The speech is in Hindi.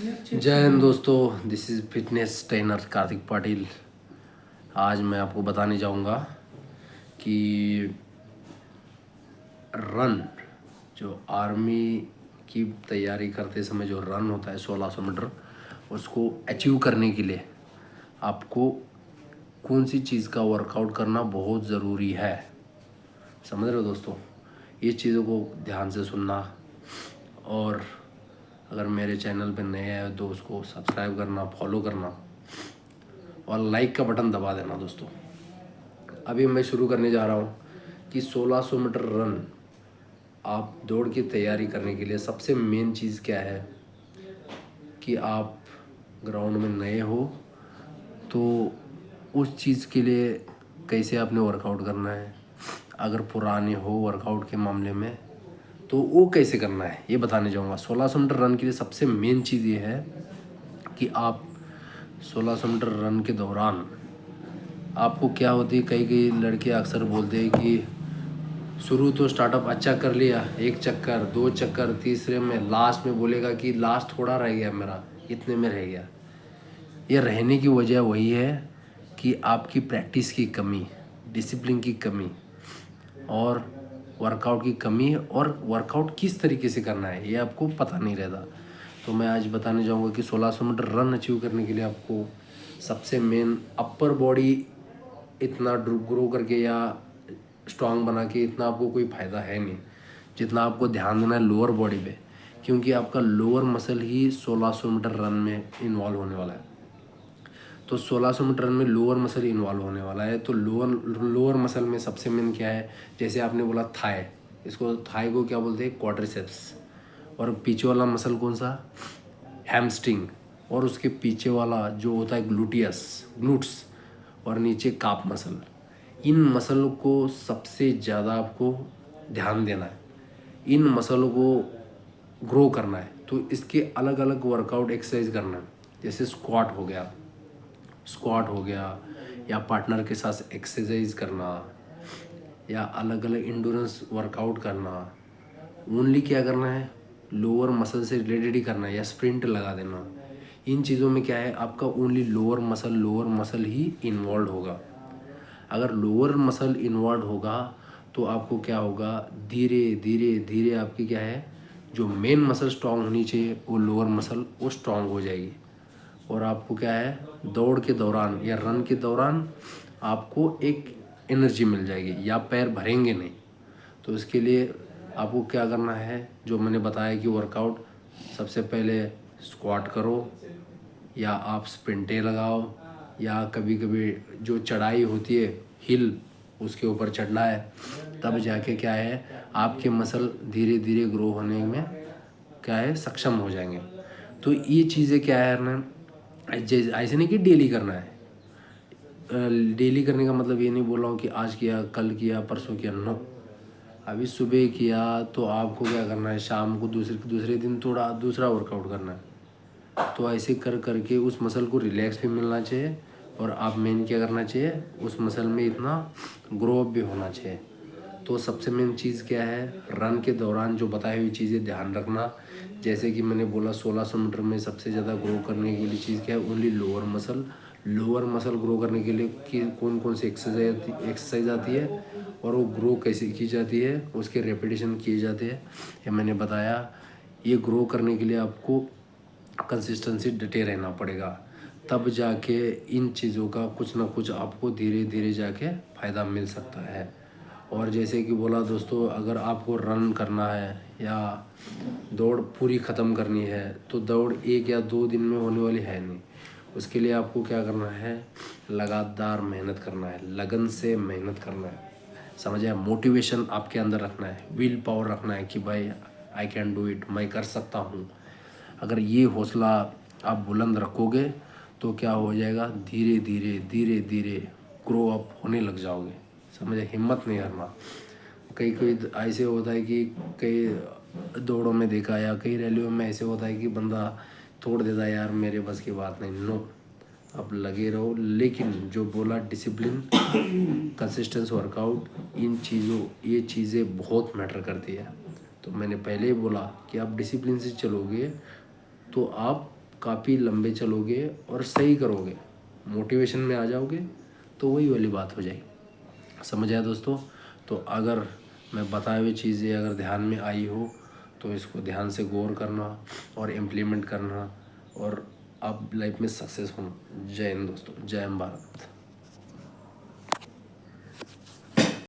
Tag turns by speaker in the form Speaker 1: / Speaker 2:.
Speaker 1: जय हिंद दोस्तों, this is fitness trainer Kartik Patil. आज मैं आपको बताने जाऊंगा कि रन जो आर्मी की तैयारी करते समय जो रन होता है 1600 मीटर, उसको अचीव करने के लिए आपको कौन सी चीज़ का वर्कआउट करना बहुत ज़रूरी है। समझ रहे हो दोस्तों? ये चीज़ों को ध्यान से सुनना, और अगर मेरे चैनल पे नए हैं तो उसको सब्सक्राइब करना, फॉलो करना और लाइक का बटन दबा देना दोस्तों। अभी मैं शुरू करने जा रहा हूँ कि 1600 मीटर रन आप दौड़ की तैयारी करने के लिए सबसे मेन चीज़ क्या है कि आप ग्राउंड में नए हो तो उस चीज़ के लिए कैसे आपने वर्कआउट करना है। अगर पुराने हो वर्कआउट के मामले में तो वो कैसे करना है ये बताने जाऊँगा। 1600 मीटर रन के लिए सबसे मेन चीज़ ये है कि आप 1600 मीटर रन के दौरान आपको क्या होती है, कई कई लड़के अक्सर बोलते हैं कि शुरू तो स्टार्टअप अच्छा कर लिया, एक चक्कर दो चक्कर, तीसरे में लास्ट में बोलेगा कि लास्ट थोड़ा रह गया मेरा, इतने में रह गया। ये रहने की वजह वही है कि आपकी प्रैक्टिस की कमी, डिसिप्लिन की कमी और वर्कआउट की कमी, और वर्कआउट किस तरीके से करना है ये आपको पता नहीं रहता। तो मैं आज बताने जाऊंगा कि 1600 मीटर रन अचीव करने के लिए आपको सबसे मेन अपर बॉडी इतना ग्रो करके या स्ट्रांग बना के इतना आपको कोई फ़ायदा है नहीं, जितना आपको ध्यान देना है लोअर बॉडी पे, क्योंकि आपका लोअर मसल ही 1600 मीटर रन में इन्वॉल्व होने वाला है। तो 1600 मीटर रन में लोअर मसल इन्वॉल्व होने वाला है। तो लोअर मसल में सबसे मेन क्या है, जैसे आपने बोला थाई, इसको थाई को क्या बोलते हैं, क्वाड्रिसेप्स। और पीछे वाला मसल कौन सा, हैमस्ट्रिंग। और उसके पीछे वाला जो होता है ग्लूट्स। और नीचे काप मसल। इन मसल को सबसे ज़्यादा आपको ध्यान देना है, इन मसलों को ग्रो करना है। तो इसके अलग अलग वर्कआउट एक्सरसाइज करना है, जैसे स्क्वाट हो गया या पार्टनर के साथ एक्सरसाइज करना या अलग अलग इंडोरेंस वर्कआउट करना। ओनली क्या करना है, लोअर मसल से रिलेटेड ही करना है, या स्प्रिंट लगा देना। इन चीज़ों में क्या है, आपका ओनली लोअर मसल ही इन्वॉल्व होगा। अगर लोअर मसल इन्वॉल्व होगा तो आपको क्या होगा, धीरे धीरे धीरे आपकी क्या है, जो मेन मसल स्ट्रांग होनी चाहिए वो लोअर मसल वो स्ट्रांग हो जाएगी। और आपको क्या है, दौड़ के दौरान या रन के दौरान आपको एक एनर्जी मिल जाएगी, या पैर भरेंगे नहीं। तो इसके लिए आपको क्या करना है, जो मैंने बताया कि वर्कआउट सबसे पहले स्क्वाट करो, या आप स्प्रिंटे लगाओ, या कभी कभी जो चढ़ाई होती है हिल, उसके ऊपर चढ़ना है। तब जाके क्या है, आपके मसल धीरे धीरे ग्रो होने में क्या है, सक्षम हो जाएंगे। तो ये चीज़ें क्या है ना, ऐसे नहीं कि डेली करना है। डेली करने का मतलब ये नहीं बोल रहा हूँ कि आज किया, कल किया, परसों किया, नो। अभी सुबह किया तो आपको क्या करना है, शाम को दूसरे दिन थोड़ा दूसरा वर्कआउट करना है। तो ऐसे कर करके उस मसल को रिलैक्स भी मिलना चाहिए, और आप मेन क्या करना चाहिए, उस मसल में इतना ग्रो अप भी होना चाहिए। तो सबसे मेन चीज़ क्या है, रन के दौरान जो बताई हुई चीज़ें ध्यान रखना। जैसे कि मैंने बोला 1600 मीटर में सबसे ज़्यादा ग्रो करने के लिए चीज़ क्या है, ओनली लोअर मसल ग्रो करने के लिए कि कौन कौन सी एक्सरसाइज आती है, और वो ग्रो कैसे की जाती है, उसके रेपिटेशन किए जाते हैं, ये मैंने बताया। ये ग्रो करने के लिए आपको कंसिस्टेंसी डटे रहना पड़ेगा, तब जाके इन चीज़ों का कुछ ना कुछ आपको धीरे धीरे जाके फ़ायदा मिल सकता है। और जैसे कि बोला दोस्तों, अगर आपको रन करना है या दौड़ पूरी ख़त्म करनी है तो दौड़ 1 या 2 दिन में होने वाली है नहीं। उसके लिए आपको क्या करना है, लगातार मेहनत करना है, लगन से मेहनत करना है। समझे, मोटिवेशन आपके अंदर रखना है, विल पावर रखना है कि भाई आई कैन डू इट, मैं कर सकता हूँ। अगर ये हौसला आप बुलंद रखोगे तो क्या हो जाएगा, धीरे धीरे धीरे धीरे ग्रो अप होने लग जाओगे। समझे, हिम्मत नहीं हारना। कई कोई ऐसे होता है कि कई दौड़ों में देखा या कई रैलियों में ऐसे होता है कि बंदा तोड़ देता है, यार मेरे बस की बात नहीं। नो, अब लगे रहो, लेकिन जो बोला डिसिप्लिन, कंसिस्टेंस वर्कआउट, ये चीज़ें बहुत मैटर करती है। तो मैंने पहले ही बोला कि आप डिसिप्लिन से चलोगे तो आप काफ़ी लंबे चलोगे और सही करोगे, मोटिवेशन में आ जाओगे, तो वही वाली बात हो जाएगी। समझ आया दोस्तों? तो अगर मैं बताए हुए चीज़ें अगर ध्यान में आई हो तो इसको ध्यान से गौर करना और इम्प्लीमेंट करना, और आप लाइफ में सक्सेस होना। जय हिंद दोस्तों, जय हिंद भारत।